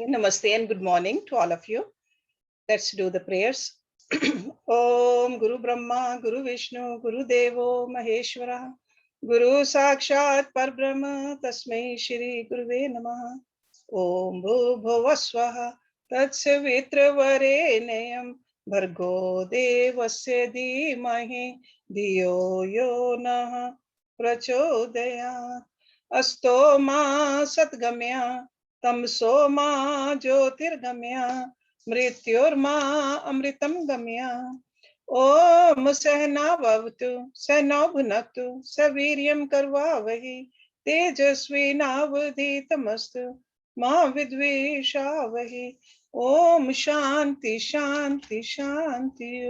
Namaste and good morning to all of you. Let's do the prayers. Om Guru Brahma, Guru Vishnu, Guru Devo Maheshwara, Guru Sakshat Parbrahma, Tasmai Shri Guruve Namaha. Om Bhuvava Swaha, Tatsavitra Varenayam, Bhargo Devasya Dhimahi, Dhiyo Yo Naha Prachodayat. Asto Ma Satgamya, Tamso Ma Jyotirgamya, Mrityurma Amritam Gamya. Om Sahna Bhavatu, Sahna Bhunaktu, Saviryam Karvavahi, Tejasvi Navadhitamastu, Ma Vidvishavahi. Om Shanti Shanti Shanti.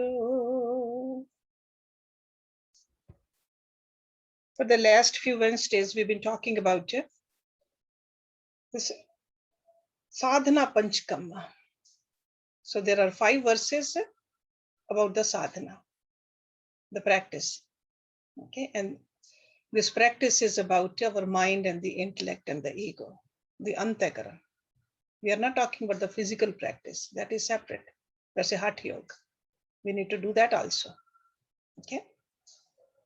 For the last few Wednesdays, we've been talking about this Sadhana Panchakam. So there are 5 verses about the sadhana, the practice. Okay, and this practice is about our mind and the intellect and the ego, the antakara. We are not talking about the physical practice. That is separate. That's a hatha yoga. We need to do that also. Okay.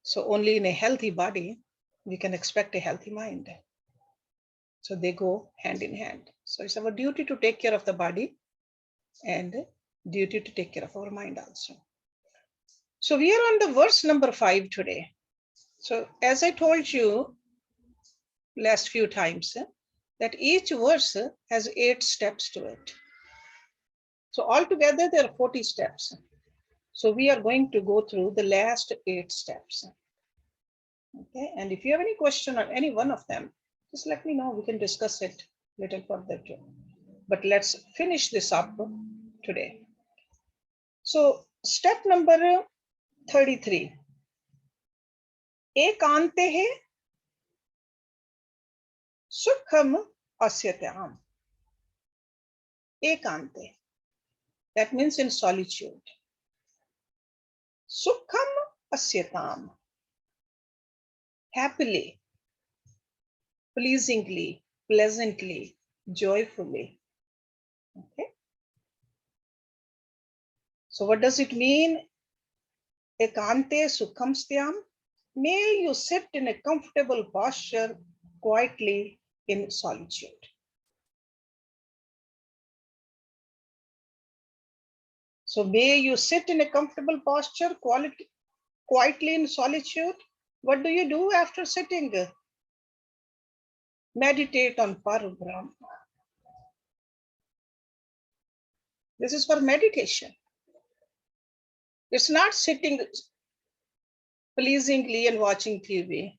So only in a healthy body, we can expect a healthy mind. So they go hand in hand. So it's our duty to take care of the body and duty to take care of our mind also. So we are on the verse number 5 today. So as I told you last few times, that each verse has 8 steps to it. So altogether there are 40 steps. So we are going to go through the last 8 steps. Okay, and if you have any question on any one of them, just let me know. We can discuss it a little further too. But let's finish this up today. So step number 33. Ekantehe sukham asyatyam. Ekante. That means in solitude. Sukham asyatam. Happily, pleasingly, pleasantly, joyfully. Okay. So what does it mean? Ekante sukham styam. May you sit in a comfortable posture quietly in solitude. So may you sit in a comfortable posture quietly in solitude. What do you do after sitting? Meditate on Parabrahma. This is for meditation. It's not sitting pleasingly and watching TV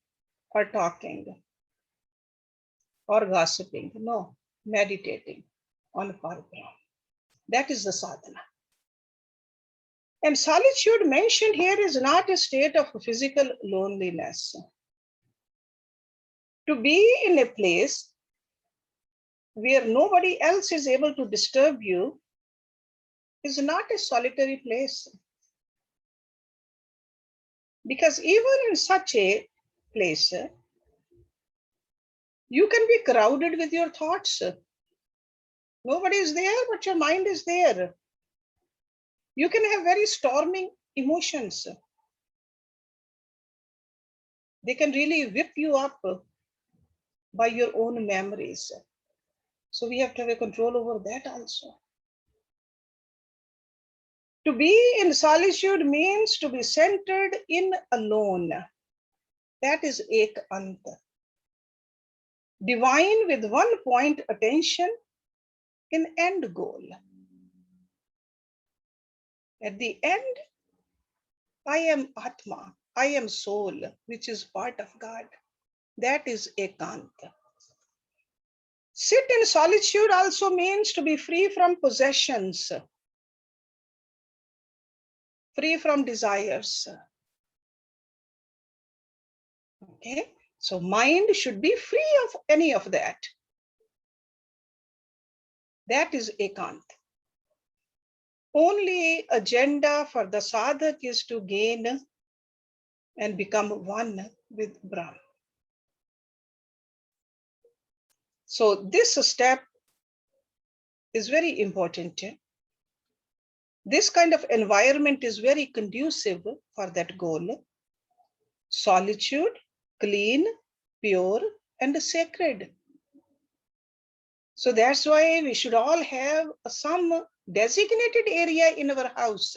or talking or gossiping. No, meditating on Parabrahma. That is the sadhana. And solitude mentioned here is not a state of physical loneliness. To be in a place where nobody else is able to disturb you is not a solitary place. Because even in such a place, you can be crowded with your thoughts. Nobody is there, but your mind is there. You can have very storming emotions. They can really whip you up by your own memories. So we have to have a control over that also. To be in solitude means to be centered in alone. That is ekanta. Divine with one point attention in end goal. At the end, I am Atma, I am soul, which is part of God. That is ekanta. Sit in solitude also means to be free from possessions, free from desires. Okay, so mind should be free of any of that. That is ekanta. Only agenda for the sadhak is to gain and become one with Brahma. So this step is very important. This kind of environment is very conducive for that goal. Solitude, clean, pure, and sacred. So that's why we should all have some designated area in our house.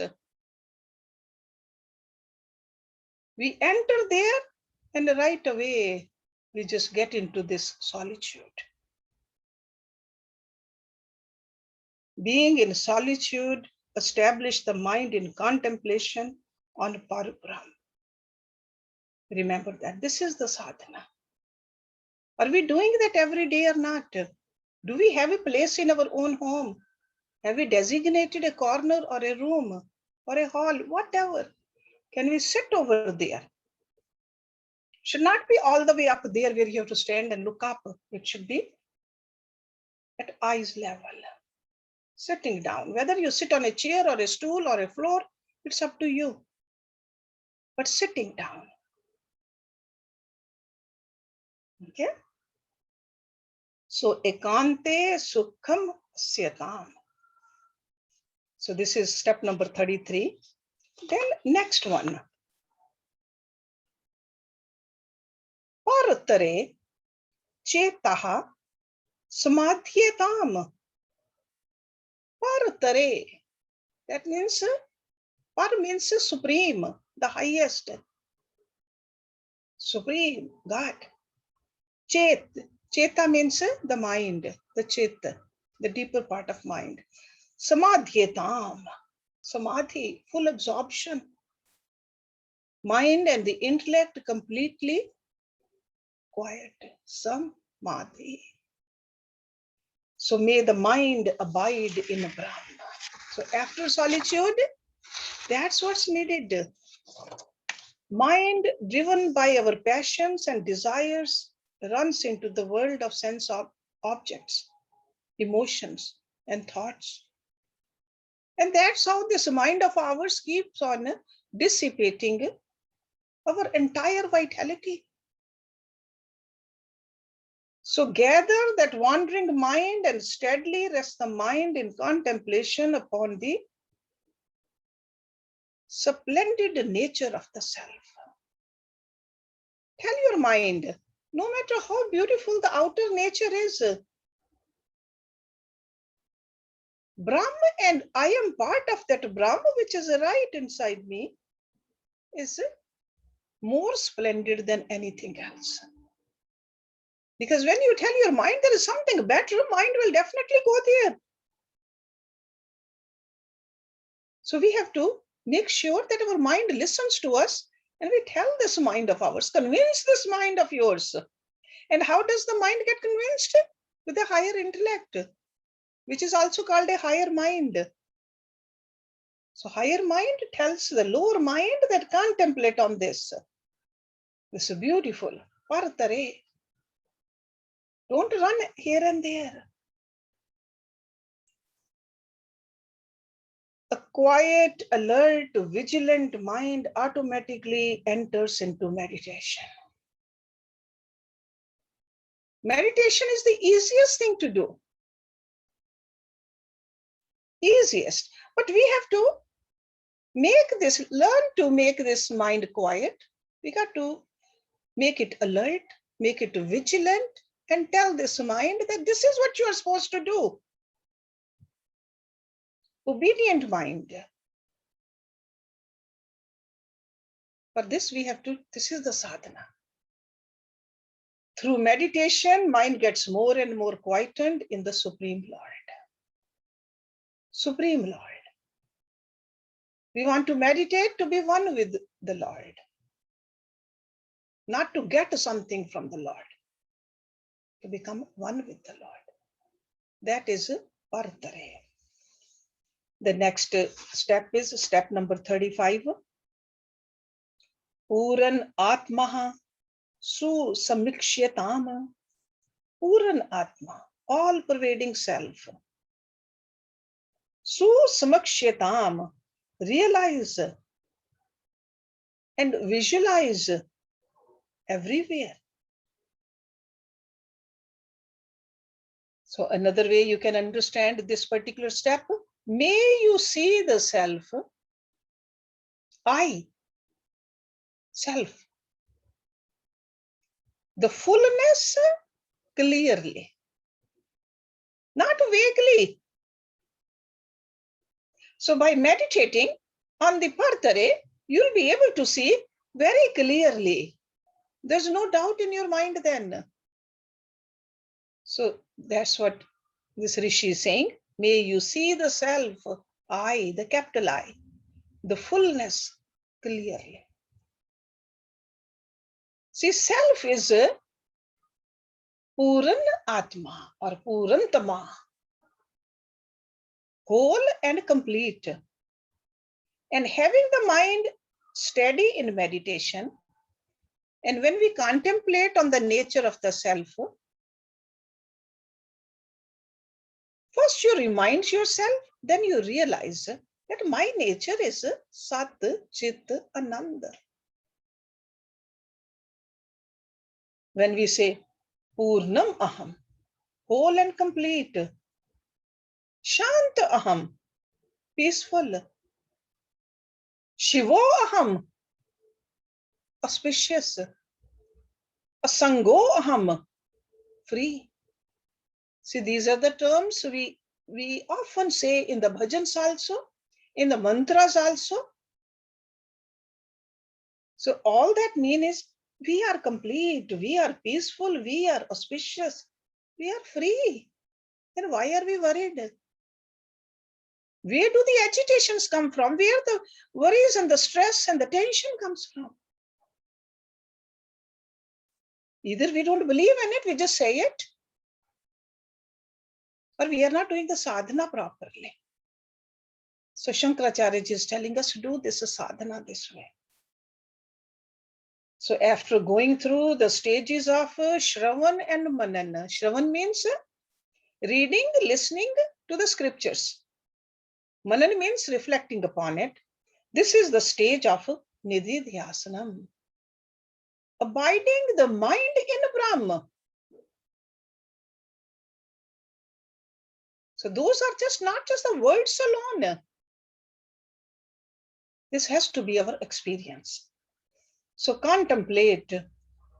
We enter there and right away we just get into this solitude. Being in solitude, establish the mind in contemplation on Parabrahm. Remember that this is the sadhana. Are we doing that every day or not? Do we have a place in our own home? Have we designated a corner or a room or a hall, whatever? Can we sit over there? Should not be all the way up there where you have to stand and look up. It should be at eyes level, sitting down. Whether you sit on a chair or a stool or a floor, it's up to you. But sitting down. Okay? So, ekante sukham syatam. So, this is step number 33. Then, next one. Paratare chetaha samadhyetam. Paratare. That means, par means supreme, the highest. Supreme, God. Chet. Cheta means the mind, the cheta, the deeper part of mind. Samadhyetam. Samadhi, full absorption. Mind and the intellect completely quiet. Samadhi. So may the mind abide in Brahma. So after solitude, that's what's needed. Mind driven by our passions and desires runs into the world of sense objects, emotions, and thoughts. And that's how this mind of ours keeps on dissipating our entire vitality. So gather that wandering mind and steadily rest the mind in contemplation upon the splendid nature of the self. Tell your mind, no matter how beautiful the outer nature is, Brahma, and I am part of that Brahma which is right inside me, is more splendid than anything else. Because when you tell your mind there is something better, mind will definitely go there. So we have to make sure that our mind listens to us and we tell this mind of ours, convince this mind of yours. And how does the mind get convinced? With a higher intellect, which is also called a higher mind. So higher mind tells the lower mind that contemplate on this. This is beautiful. Partare. Don't run here and there. A quiet, alert, vigilant mind automatically enters into meditation. Meditation is the easiest thing to do. Easiest. But we have to learn to make this mind quiet. We got to make it alert, make it vigilant, and tell this mind that this is what you are supposed to do. Obedient mind. For this we have to, this is the sadhana. Through meditation, mind gets more and more quietened in the Supreme Lord. Supreme Lord. We want to meditate to be one with the Lord. Not to get something from the Lord. To become one with the Lord. That is Partare. The next step is step number 35. Puran Atmaha Su Samikshyatama. Puran Atma, all pervading self. Su Samikshyatama, realize and visualize everywhere. So another way you can understand this particular step, may you see the self, I, self, the fullness clearly, not vaguely. So by meditating on the Partare, you'll be able to see very clearly. There's no doubt in your mind then. So that's what this Rishi is saying. May you see the self, I, the capital I, the fullness clearly. See, self is Puran Atma or Purantama, whole and complete. And having the mind steady in meditation, and when we contemplate on the nature of the self, first you remind yourself, then you realize that my nature is Sat, Chit, Ananda. When we say Purnam Aham, whole and complete, Shant Aham, peaceful, Shivo Aham, auspicious, Asango Aham, free. See, these are the terms we often say in the bhajans also, in the mantras also. So all that mean is we are complete, we are peaceful, we are auspicious, we are free. Then why are we worried? Where do the agitations come from? Where the worries and the stress and the tension comes from? Either we don't believe in it, we just say it, or we are not doing the sadhana properly. So Shankaracharya is telling us to do this sadhana this way. So after going through the stages of Shravan and Manana, Shravan means reading, listening to the scriptures. Manana means reflecting upon it. This is the stage of Nididhyasanam, abiding the mind in Brahma. So those are just not just the words alone. This has to be our experience. So contemplate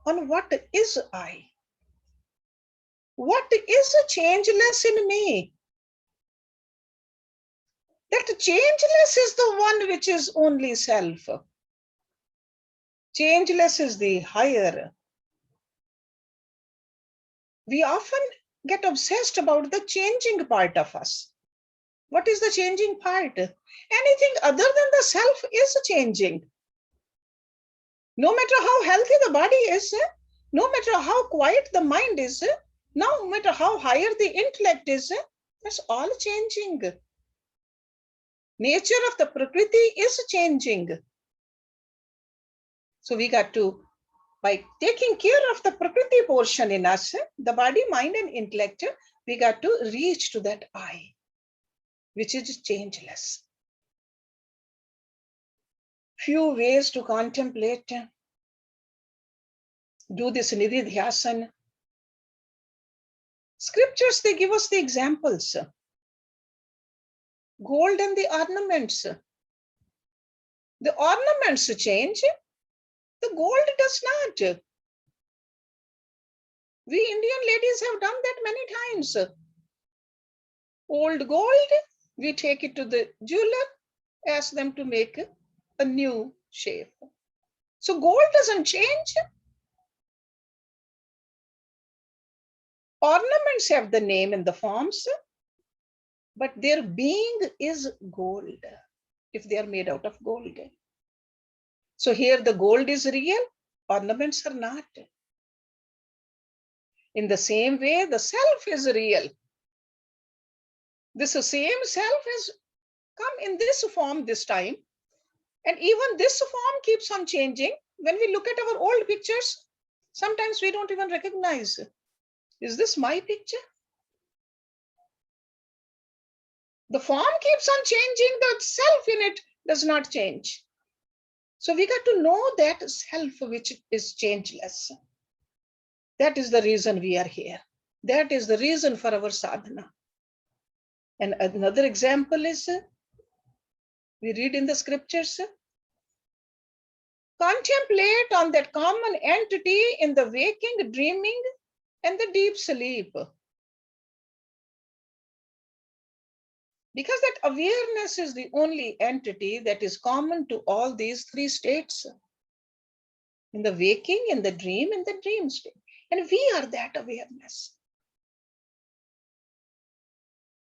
on what is I. What is changeless in me? That changeless is the one which is only self. Changeless is the higher. We often get obsessed about the changing part of us. What is the changing part? Anything other than the self is changing. No matter how healthy the body is, no matter how quiet the mind is, no matter how higher the intellect is, that's all changing. Nature of the Prakriti is changing. So we got to, by taking care of the Prakriti portion in us, the body, mind, and intellect, we got to reach to that I, which is changeless. Few ways to contemplate. Do this Nididhyasan. Scriptures, they give us the examples. Gold and the ornaments. The ornaments change, the gold does not. We Indian ladies have done that many times. Old gold, we take it to the jeweler, ask them to make a new shape. So gold doesn't change. Ornaments have the name and the forms, but their being is gold, if they are made out of gold. So here the gold is real, ornaments are not. In the same way, the self is real. This same self has come in this form this time. And even this form keeps on changing. When we look at our old pictures, sometimes we don't even recognize, is this my picture? The form keeps on changing, the self in it does not change. So we got to know that self which is changeless. That is the reason we are here. That is the reason for our sadhana. And another example is, we read in the scriptures, contemplate on that common entity in the waking, dreaming, and the deep sleep. Because that awareness is the only entity that is common to all these three states. In the waking, in the dream state. And we are that awareness.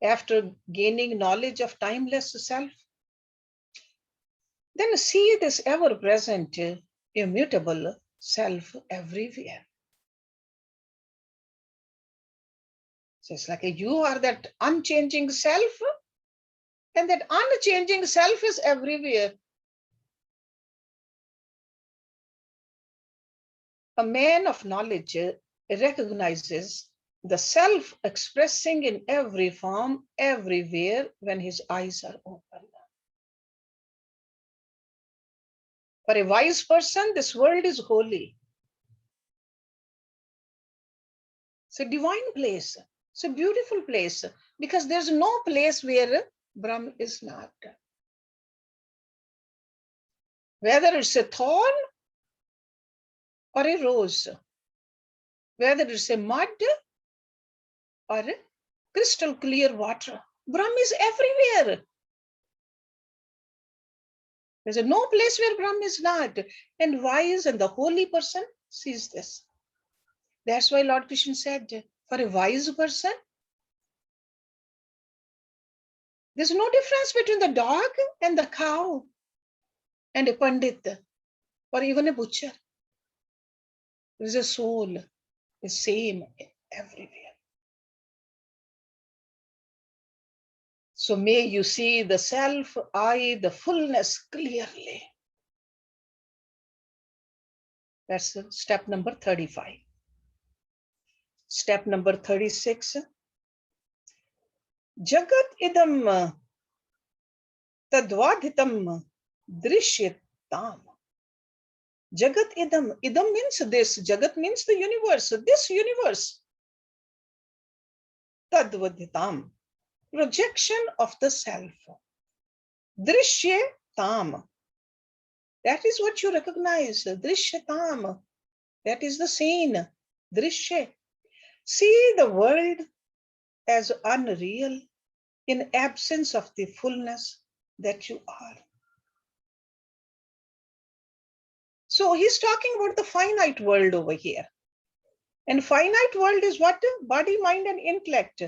After gaining knowledge of timeless self, then see this ever-present, immutable self everywhere. So it's like you are that unchanging self, and that unchanging self is everywhere. A man of knowledge recognizes the self expressing in every form, everywhere, when his eyes are open. For a wise person, this world is holy. It's a divine place. It's a beautiful place, because there's no place where Brahm is not. Whether it's a thorn or a rose, whether it's a mud or a crystal clear water, Brahm is everywhere. There's no place where Brahm is not. And wise and the holy person sees this. That's why Lord Krishna said, for a wise person, there's no difference between the dog and the cow and a pandit or even a butcher. There is a soul, the same everywhere. So may you see the self, I, the fullness clearly. That's step number 35. Step number 36. Jagat idam tadvadhitam drishyatam. Jagat idam. Idam means this. Jagat means the universe. This universe. Tadvadhitam. Projection of the self. Drishyatam. That is what you recognize. Drishyatam. That is the scene. Drishya. See the world as unreal in absence of the fullness that you are. So he's talking about the finite world over here. And finite world is what? Body, mind, and intellect.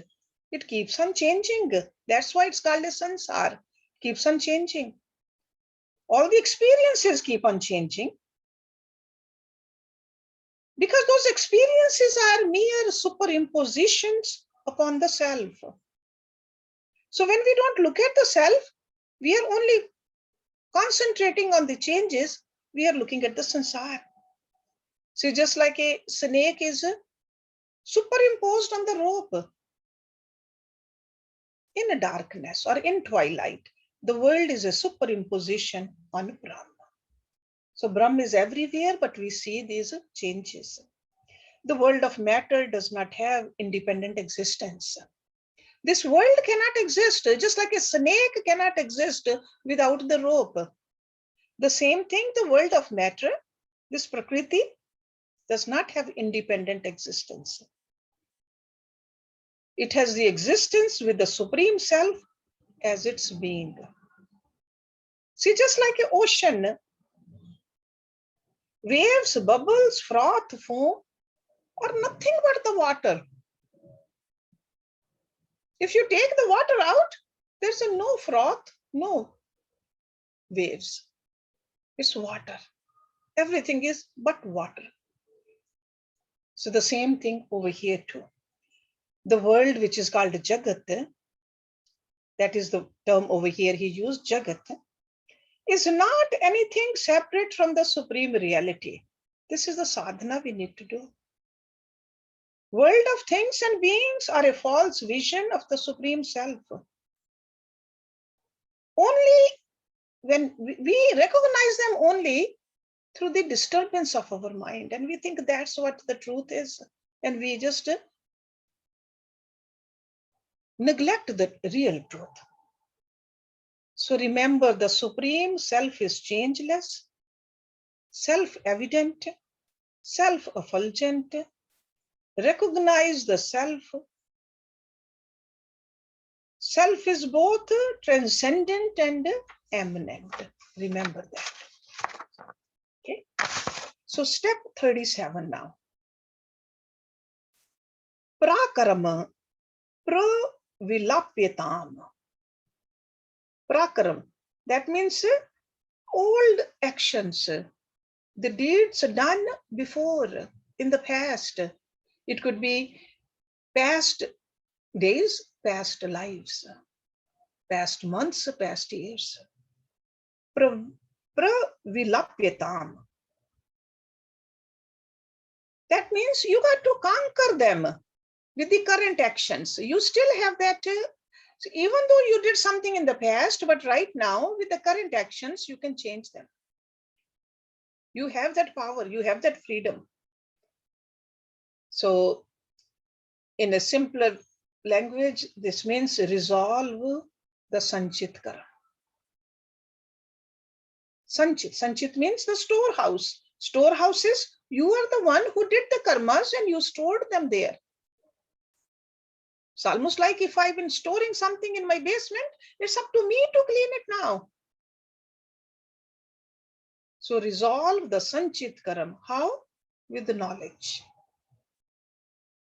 It keeps on changing. That's why it's called a sansar. Keeps on changing. All the experiences keep on changing. Because those experiences are mere superimpositions upon the self. So when we don't look at the self, we are only concentrating on the changes. We are looking at the sansar. So just like a snake is superimposed on the rope in a darkness or in twilight, the world is a superimposition on Brahma. So Brahma is everywhere, but we see these changes. The world of matter does not have independent existence. This world cannot exist, just like a snake cannot exist without the rope. The same thing, the world of matter, this Prakriti, does not have independent existence. It has the existence with the Supreme Self as its being. See, just like an ocean, waves, bubbles, froth, foam are nothing but the water. If you take the water out, there's no froth, no waves. It's water. Everything is but water. So the same thing over here too. The world which is called Jagat, that is the term over here he used, Jagat, is not anything separate from the supreme reality. This is the sadhana we need to do. World of things and beings are a false vision of the Supreme Self. Only when we recognize them only through the disturbance of our mind, and we think that's what the truth is, and we just neglect the real truth. So remember, the Supreme Self is changeless, self-evident, self-effulgent. Recognize the self. Self is both transcendent and eminent. Remember that. Okay. So step 37 now. Prakarama pravilapyatam. Prakaram. That means old actions, the deeds done before, in the past. It could be past days, past lives, past months, past years. Pravilapyatam. That means you got to conquer them with the current actions. You still have that, so even though you did something in the past, but right now with the current actions, you can change them. You have that power, you have that freedom. So in a simpler language, this means resolve the Sanchit Kara. Sanchit means the storehouse. Storehouse is, you are the one who did the karmas and you stored them there. It's almost like if I've been storing something in my basement, it's up to me to clean it now. So resolve the Sanchit Karam. How? With the knowledge.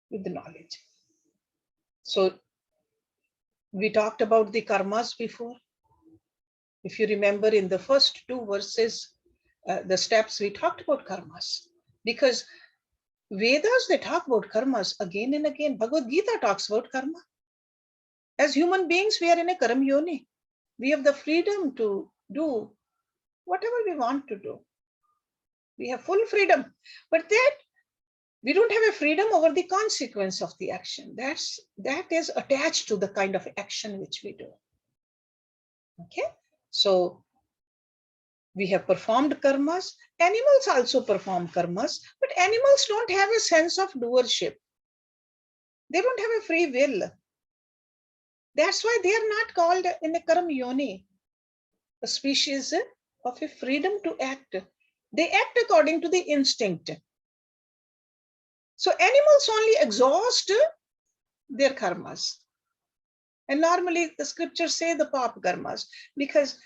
With the knowledge. So we talked about the karmas before. If you remember in the first two verses, the steps, we talked about karmas. Because Vedas, they talk about karmas again and again. Bhagavad Gita talks about karma. As human beings, we are in a karam yoni. We have the freedom to do whatever we want to do. We have full freedom. But that we don't have a freedom over the consequence of the action. That is attached to the kind of action which we do. Okay, so we have performed karmas. Animals also perform karmas, but animals don't have a sense of doership. They don't have a free will. That's why they are not called in a karam yoni, a species of a freedom to act. They act according to the instinct. So animals only exhaust their karmas. And normally the scriptures say the pap karmas, because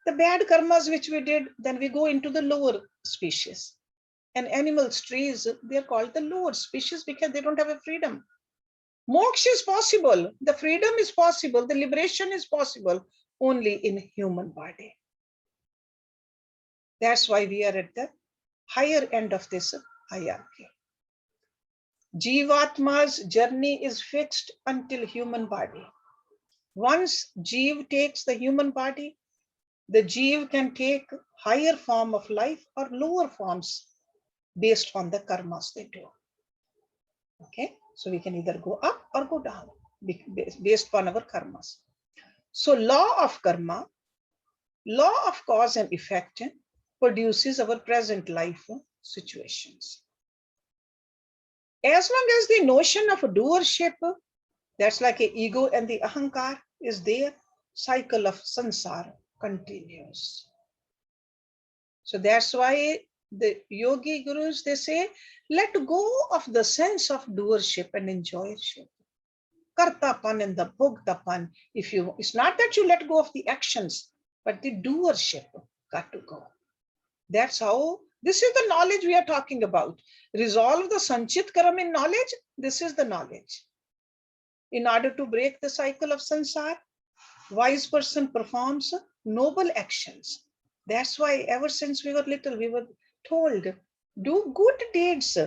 the bad karmas which we did, then we go into the lower species. And animals, trees, they're called the lower species because they don't have a freedom. Moksha is possible, the freedom is possible, the liberation is possible only in human body. That's why we are at the higher end of this hierarchy. Jivatma's journey is fixed until human body. Once Jeev takes the human body, the Jeev can take higher form of life or lower forms based on the karmas they do. Okay, so we can either go up or go down based on our karmas. So law of karma, law of cause and effect produces our present life situations. As long as the notion of doership, that's like an ego and the ahankar is there, cycle of sansara continues. So that's why the yogi gurus, they say, let go of the sense of doership and enjoyership. Kartapan and the bhogtapan, it's not that you let go of the actions, but the doership got to go. That's how, this is the knowledge we are talking about. Resolve the Sanchit Karam in knowledge, this is the knowledge. In order to break the cycle of sansar, wise person performs noble actions. That's why ever since we were little, we were told, do good deeds.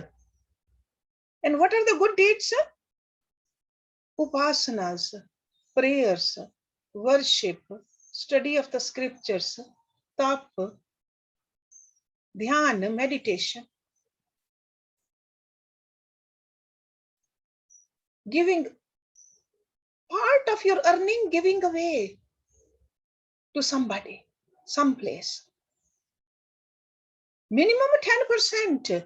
And what are the good deeds? Upasanas, prayers, worship, study of the scriptures, tap, dhyan, meditation. Giving part of your earning, giving away to somebody, someplace. Minimum 10%.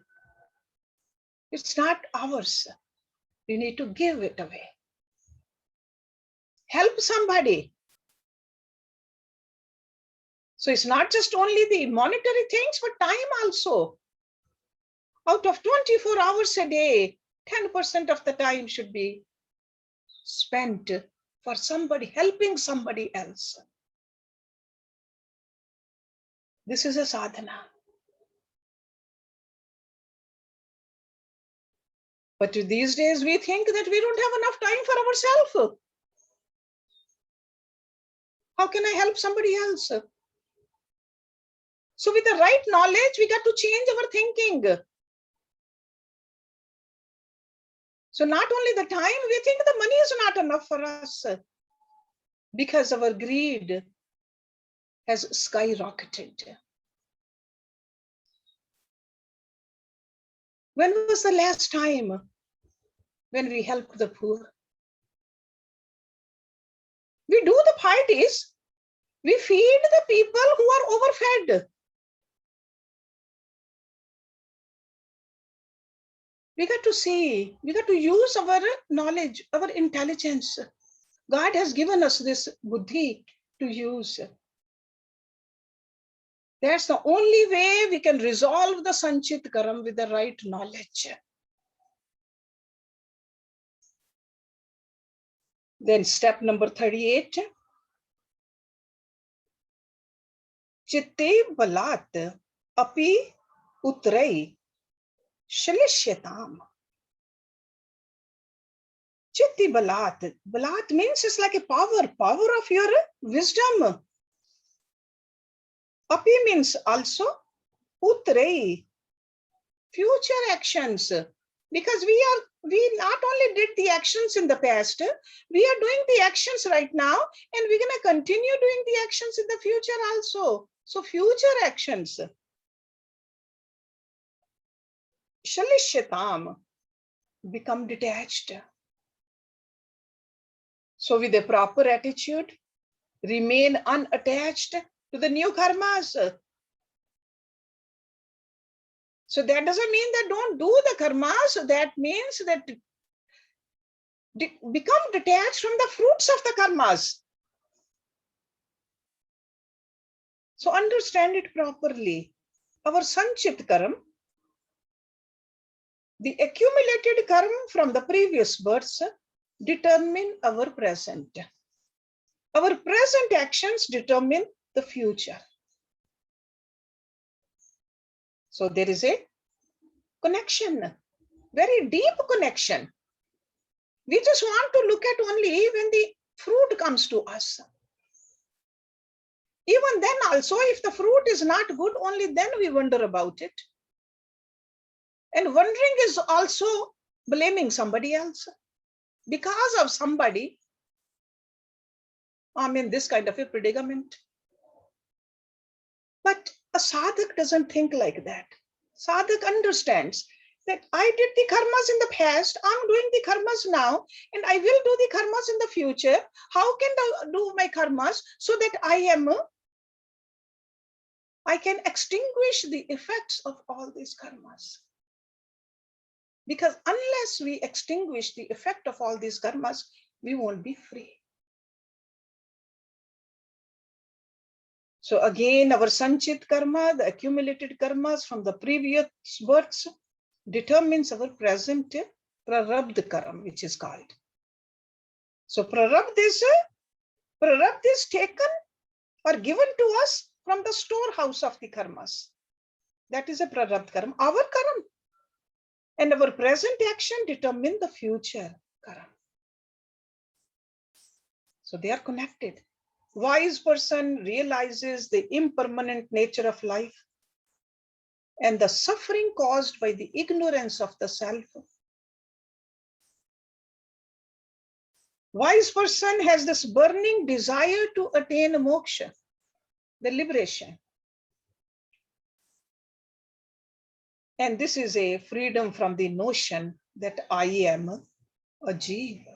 It's not ours. We need to give it away. help somebody. So it's not just only the monetary things, but time also. Out of 24 hours a day, 10% of the time should be spent for somebody, helping somebody else. This is a sadhana. But these days we think that we don't have enough time for ourselves. How can I help somebody else? So with the right knowledge, we got to change our thinking. So not only the time, we think the money is not enough for us because our greed has skyrocketed. When was the last time when we helped the poor? We do the parties, we feed the people who are overfed. We got to see, we got to use our knowledge, our intelligence. God has given us this buddhi to use. That's the only way we can resolve the sanchit karam with the right knowledge. Then step number 38. Chitte balat api utrai shalishyatam. Chitti balat. Balat means it's like a power of your wisdom. Api means also utrai, future actions. Because we not only did the actions in the past, we are doing the actions right now, and we're going to continue doing the actions in the future also. So future actions. Shalishyatam, become detached. So with a proper attitude, remain unattached to the new karmas. So that doesn't mean that don't do the karmas. That means that become detached from the fruits of the karmas. So understand it properly. Our sanchit karam, the accumulated karma from the previous births, determine our present. Our present actions determine the future. So there is a connection, very deep connection. We just want to look at only when the fruit comes to us. Even then also, if the fruit is not good, only then we wonder about it. And wondering is also blaming somebody else. Because of somebody, I'm in this kind of a predicament. But a sadhak doesn't think like that. Sadhak understands that I did the karmas in the past, I'm doing the karmas now, and I will do the karmas in the future. How can I do my karmas so that I can extinguish the effects of all these karmas? Because unless we extinguish the effect of all these karmas, we won't be free. So again, our sanchit karma, the accumulated karmas from the previous births, determines our present prarabdha karma, which is called. So prarabdha is taken or given to us from the storehouse of the karmas. That is a prarabdha karma, our karma. And our present action determine the future karma. So they are connected. Wise person realizes the impermanent nature of life and the suffering caused by the ignorance of the self. Wise person has this burning desire to attain moksha, the liberation. And this is a freedom from the notion that I am a jiva.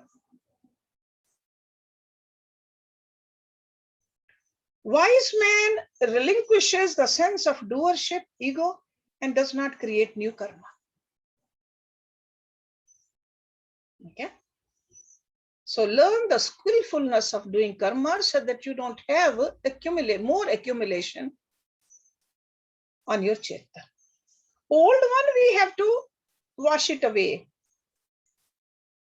Wise man relinquishes the sense of doership, ego, and does not create new karma. Okay? So learn the skillfulness of doing karma so that you don't have more accumulation on your chitta. Old one, we have to wash it away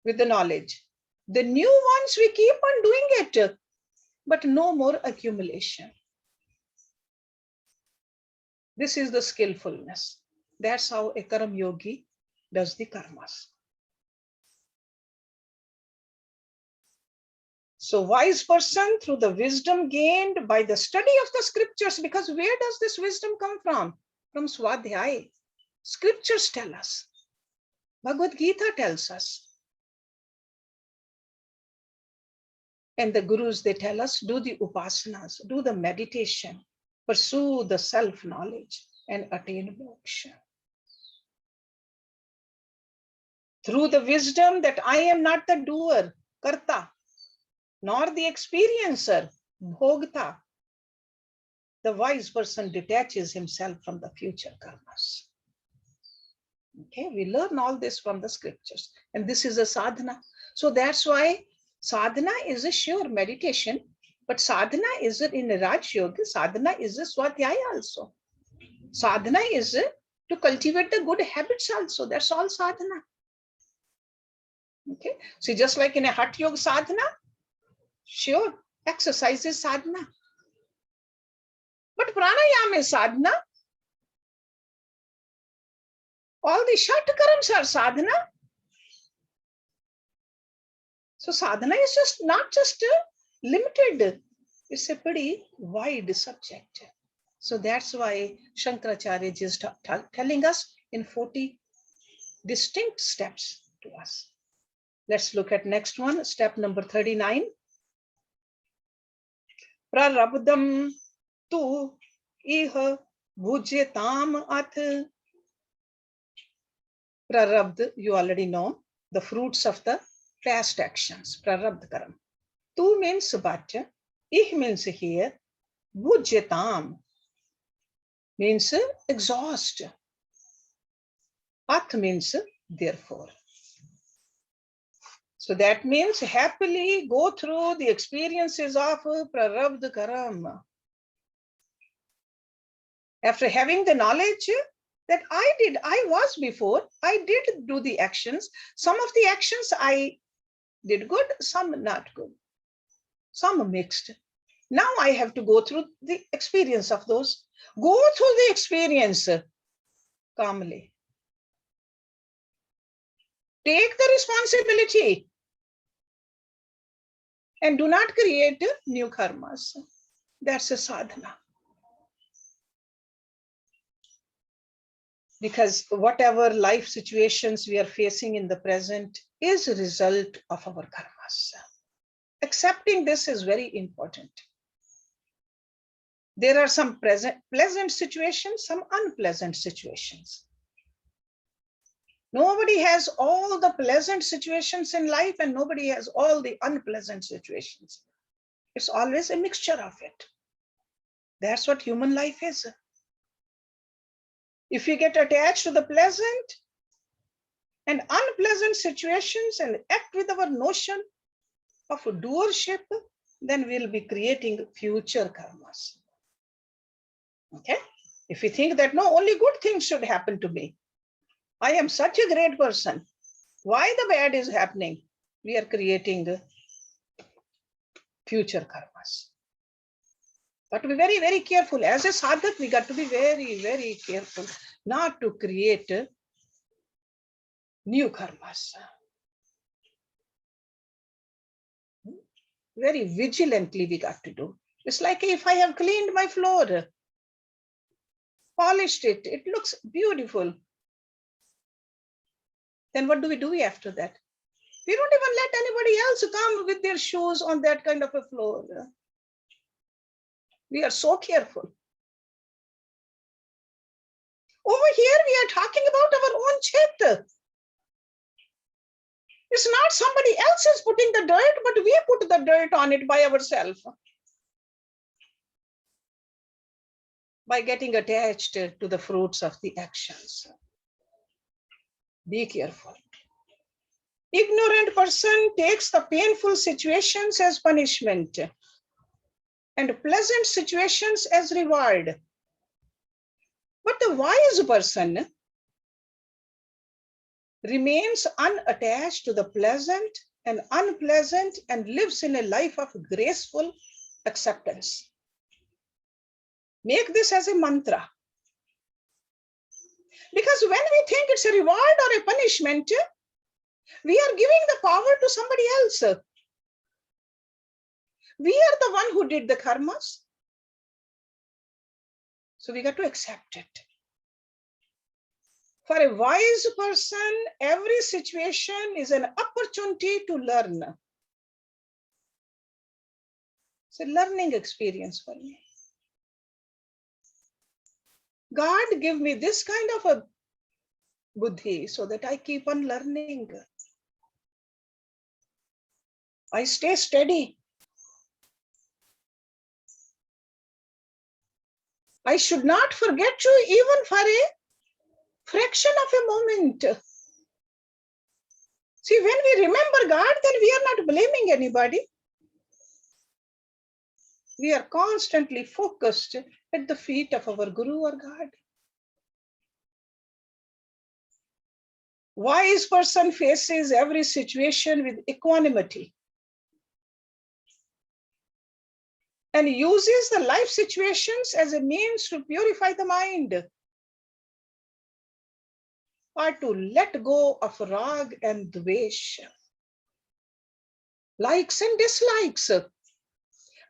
with the knowledge. The new ones, we keep on doing it, but no more accumulation. This is the skillfulness. That's how a karma yogi does the karmas. So wise person through the wisdom gained by the study of the scriptures, because where does this wisdom come from? From Swadhyay. Scriptures tell us. Bhagavad Gita tells us. And the gurus, they tell us, do the upasanas, do the meditation, pursue the self-knowledge and attain moksha. Through the wisdom that I am not the doer, karta, nor the experiencer, bhogta, the wise person detaches himself from the future karmas. Okay, we learn all this from the scriptures, and this is a sadhana. So that's why sadhana is a sure meditation, but sadhana is in Raj Yoga, sadhana is a swadhyaya also. Sadhana is to cultivate the good habits also. That's all sadhana. Okay, so just like in a Hatha Yoga sadhana, sure, exercise is sadhana. But pranayama is sadhana. All the Shatkarams are sadhana. So sadhana is just not just limited. It's a pretty wide subject. So that's why Shankaracharya is telling us in 40 distinct steps to us. Let's look at next one, step number 39. Prarabdham tu iha bhujyatam ath. Prarabdha, you already know, the fruits of the past actions, prarabdha karam. Tu means but, ih means here, bhujyatam means exhaust. Ath means therefore. So that means happily go through the experiences of prarabdha karam. After having the knowledge that I was before, I did do the actions. Some of the actions I did good, some not good, some mixed. Now I have to go through the experience of those. Go through the experience calmly. Take the responsibility and do not create new karmas. That's a sadhana. Because whatever life situations we are facing in the present is a result of our karmas. Accepting this is very important. There are some pleasant situations, some unpleasant situations. Nobody has all the pleasant situations in life and nobody has all the unpleasant situations. It's always a mixture of it. That's what human life is. If we get attached to the pleasant and unpleasant situations and act with our notion of doership, then we'll be creating future karmas. Okay? If we think that no, only good things should happen to me, I am such a great person, why the bad is happening? We are creating future karmas. Got to be very, very careful. As a sadhak, we got to be very, very careful not to create new karmas. Very vigilantly we got to do. It's like if I have cleaned my floor, polished it, it looks beautiful. Then what do we do after that? We don't even let anybody else come with their shoes on that kind of a floor. We are so careful. Over here, we are talking about our own chitta. It's not somebody else is putting the dirt, but we put the dirt on it by ourselves. By getting attached to the fruits of the actions. Be careful. Ignorant person takes the painful situations as punishment and pleasant situations as reward. But the wise person remains unattached to the pleasant and unpleasant and lives in a life of graceful acceptance. Make this as a mantra. Because when we think it's a reward or a punishment, we are giving the power to somebody else. We are the one who did the karmas. So we got to accept it. For a wise person, every situation is an opportunity to learn. It's a learning experience for me. God give me this kind of a buddhi so that I keep on learning. I stay steady. I should not forget you even for a fraction of a moment. See, when we remember God, then we are not blaming anybody. We are constantly focused at the feet of our Guru or God. Wise person faces every situation with equanimity and uses the life situations as a means to purify the mind or to let go of rag and dvesh, likes and dislikes.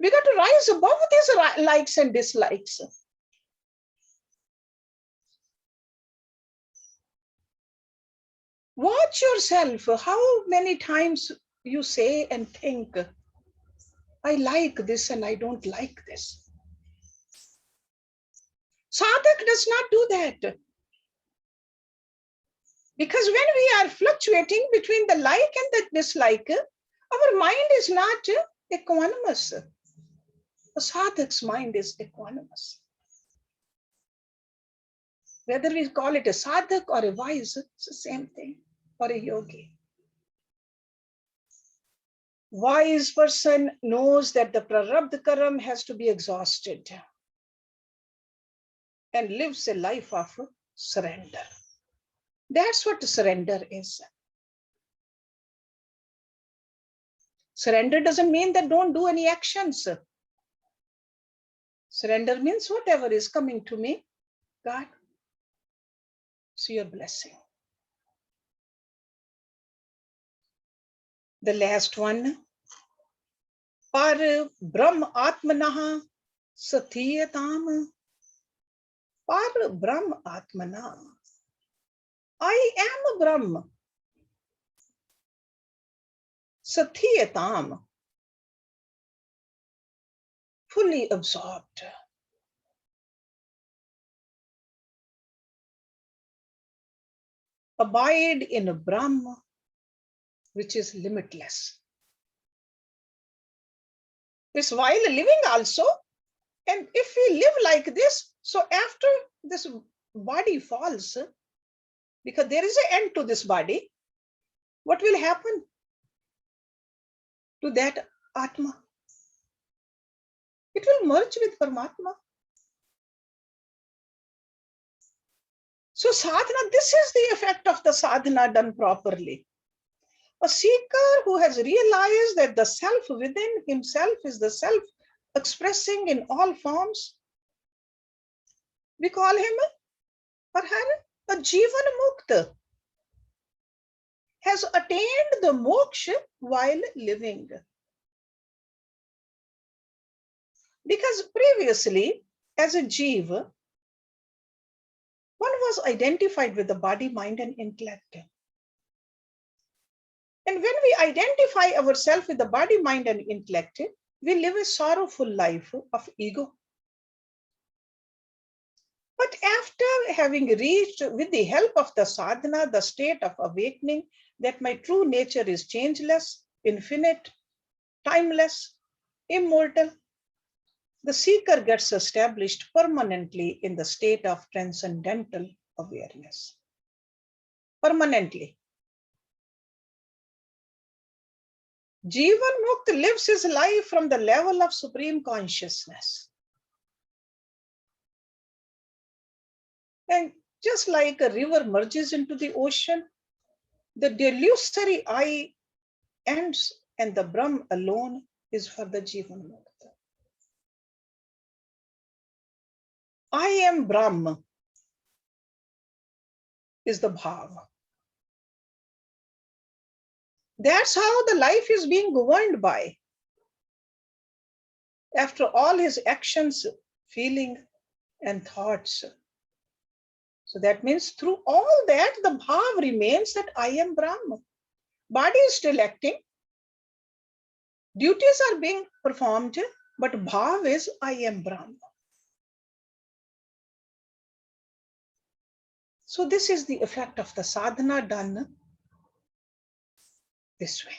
We got to rise above these likes and dislikes. Watch yourself, how many times you say and think, I like this and I don't like this. Sadhak does not do that. Because when we are fluctuating between the like and the dislike, our mind is not equanimous. A sadhak's mind is equanimous. Whether we call it a sadhak or a wise, it's the same thing, or a yogi. Wise person knows that the prarabdha karam has to be exhausted and lives a life of surrender. That's what surrender is. Surrender doesn't mean that don't do any actions. Surrender means whatever is coming to me, God, it's your blessing. The last one, par brahm atmanaha sathiyatam. Par brahm atmana. I am a Brahma. Sathiyatam. Fully absorbed. Abide in a Brahma which is limitless. It's while living also, and if we live like this, so after this body falls, because there is an end to this body, what will happen to that Atma? It will merge with Paramatma. So sadhana, this is the effect of the sadhana done properly. A seeker who has realized that the self within himself is the self expressing in all forms, we call him or her a Jivan Mukta, has attained the moksha while living. Because previously, as a Jiva, one was identified with the body, mind, and intellect. And when we identify ourselves with the body, mind, and intellect, we live a sorrowful life of ego. But after having reached, with the help of the sadhana, the state of awakening, that my true nature is changeless, infinite, timeless, immortal, the seeker gets established permanently in the state of transcendental awareness. Permanently. Jivan Mukta lives his life from the level of supreme consciousness. And just like a river merges into the ocean, the delusory I ends and the Brahm alone is for the Jivan Mukta. I am Brahma is the Bhava. That's how the life is being governed by. After all his actions, feeling, and thoughts. So that means through all that, the bhav remains that I am Brahma. Body is still acting. Duties are being performed, but bhav is I am Brahma. So this is the effect of the sadhana done this way.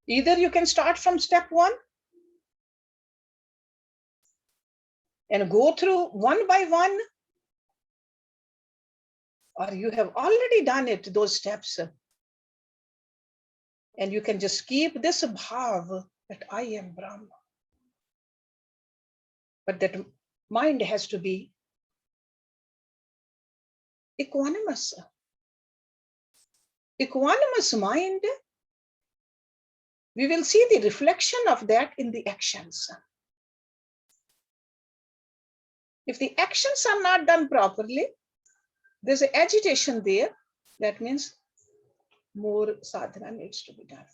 Either you can start from step 1 and go through one by one, or you have already done it, those steps, and you can just keep this bhav that I am Brahma. But that mind has to be equanimous. Equanimous mind, we will see the reflection of that in the actions. If the actions are not done properly, there's an agitation there. That means more sadhana needs to be done.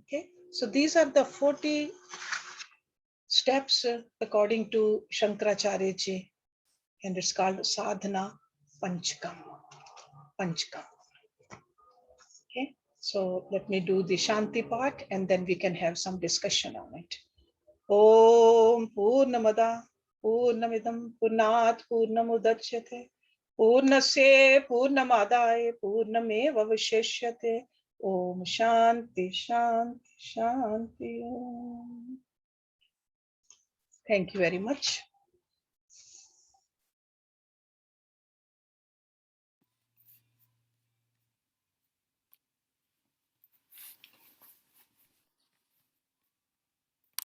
Okay, so these are the 40 steps according to Shankaracharya ji, and it's called Sadhana Panchakam. Okay, so let me do the Shanti part and then we can have some discussion on it. Om Purnamada Purnamidam Purnat Purnamudachyate Purnasya Purnamadaya Purnameva Vashishyate. Om Shanti Shanti Shanti Om. Thank you very much.